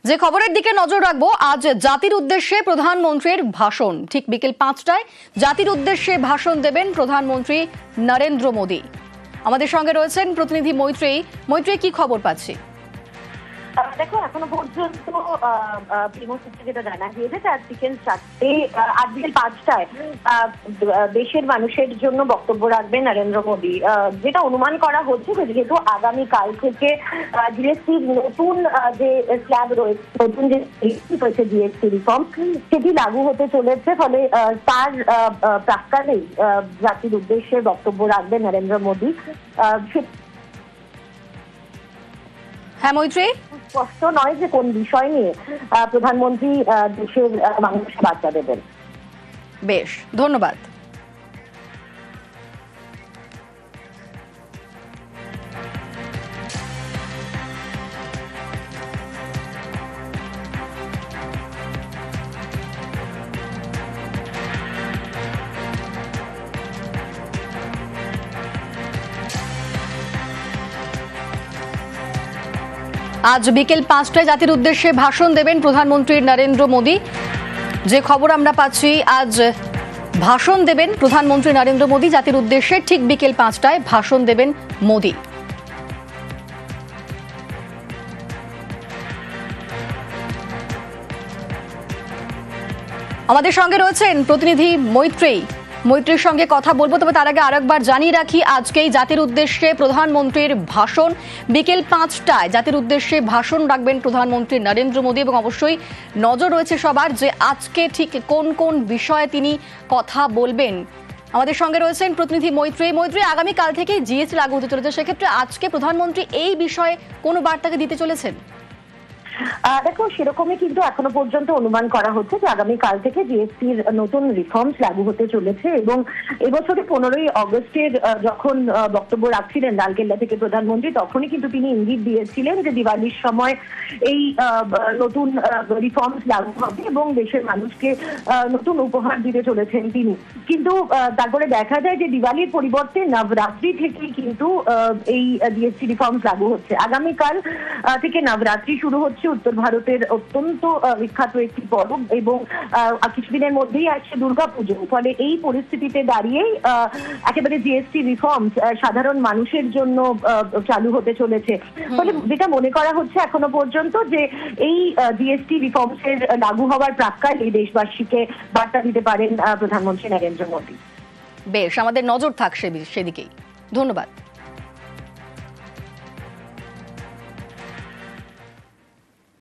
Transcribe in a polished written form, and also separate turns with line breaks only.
যে খবরের দিকে নজর রাখবো, আজ জাতির উদ্দেশ্যে প্রধানমন্ত্রীর ভাষণ। ঠিক বিকেল 5টায় জাতির উদ্দেশ্যে ভাষণ দেবেন প্রধানমন্ত্রী নরেন্দ্র মোদী। আমাদের সঙ্গে রয়েছেন প্রতিনিধি মৈত্রী। মৈত্রী, কি খবর পাচ্ছি?
দেখো, এখনো পর্যন্ত যেটা জানা গিয়েছে আজ বিকেল 5টায় দেশের মানুষের জন্য বক্তব্য রাখবেন নরেন্দ্র মোদী। যেটা অনুমান করা হচ্ছে যে যেহেতু আগামীকাল থেকে জিএসটির নতুন যে স্ল্যাব রয়েছে, নতুন যে রয়েছে জিএসটি রিফর্ম, সেটি লাগু হতে চলেছে, ফলে তার প্রাক্কালেই জাতির উদ্দেশ্যে বক্তব্য রাখবেন নরেন্দ্র মোদী।
হ্যাঁ মৈত্রী,
স্পষ্ট নয় যে কোন বিষয় নিয়ে প্রধানমন্ত্রী দেশের মানুষকে বার্তা দেবেন।
বেশ, ধন্যবাদ। আজ বিকেল 5টায় জাতির উদ্দেশ্যে ভাষণ দেবেন প্রধানমন্ত্রী নরেন্দ্র মোদী। যে খবর আমরা পাচ্ছি, আজ ভাষণ দেবেন প্রধানমন্ত্রী নরেন্দ্র মোদী জাতির উদ্দেশ্যে। ঠিক বিকেল 5টায় ভাষণ দেবেন মোদী। আমাদের সঙ্গে রয়েছেন প্রতিনিধি মৈত্রীর সঙ্গে কথা বলবো, তবে তার আগে আরেকবার জানিয়ে রাখি, আজকেই জাতির উদ্দেশ্যে প্রধানমন্ত্রীর ভাষণ। বিকেল 5টায় জাতির উদ্দেশ্যে ভাষণ রাখবেন প্রধানমন্ত্রী নরেন্দ্র মোদী, এবং অবশ্যই নজর রয়েছে সবার যে আজকে ঠিক কোন কোন বিষয়ে তিনি কথা বলবেন। আমাদের সঙ্গে রয়েছেন প্রতিনিধি মৈত্রী। আগামীকাল থেকে জিএসটি লাগু হতে চলেছে, সেক্ষেত্রে আজকে প্রধানমন্ত্রী এই বিষয়ে কোনো বার্তাকে দিতে চলেছেন?
দেখো, সেরকমই কিন্তু এখনো পর্যন্ত অনুমান করা হচ্ছে যে আগামীকাল থেকে জিএসটির নতুন রিফর্মস লাগু হতে চলেছে, এবং এবছরে 15ই অগস্টের যখন বক্তব্য রাখছিলেন লালকেল্লা থেকে প্রধানমন্ত্রী, তখনই কিন্তু তিনি ইঙ্গিত দিয়েছিলেন যে দিওয়ালির সময় এই নতুন রিফর্মস লাগু হবে এবং দেশের মানুষকে নতুন উপহার দিতে চলেছেন তিনি। কিন্তু তারপরে দেখা যায় যে দিওয়ালির পরিবর্তে নবরাত্রি থেকেই কিন্তু এই জিএসটি রিফর্মস লাগু হচ্ছে। আগামীকাল থেকে নবরাত্রি শুরু হচ্ছে, উত্তর ভারতের অত্যন্ত বিখ্যাত একটি পর্ব, এবং কিছুদিনের মধ্যেই আসছে দুর্গাপুজো। ফলে এই পরিস্থিতিতে দাঁড়িয়েই একেবারে জিএসটি রিফর্মস সাধারণ মানুষের জন্য চালু হতে চলেছে। ফলে যেটা মনে করা হচ্ছে এখনো পর্যন্ত যে এই জিএসটি রিফর্মস এর লাগু হওয়ার প্রাক্কালে দেশবাসীকে বার্তা দিতে পারেন প্রধানমন্ত্রী নরেন্দ্র মোদী।
বেশ, আমাদের নজর থাকছে সেদিকেই। ধন্যবাদ।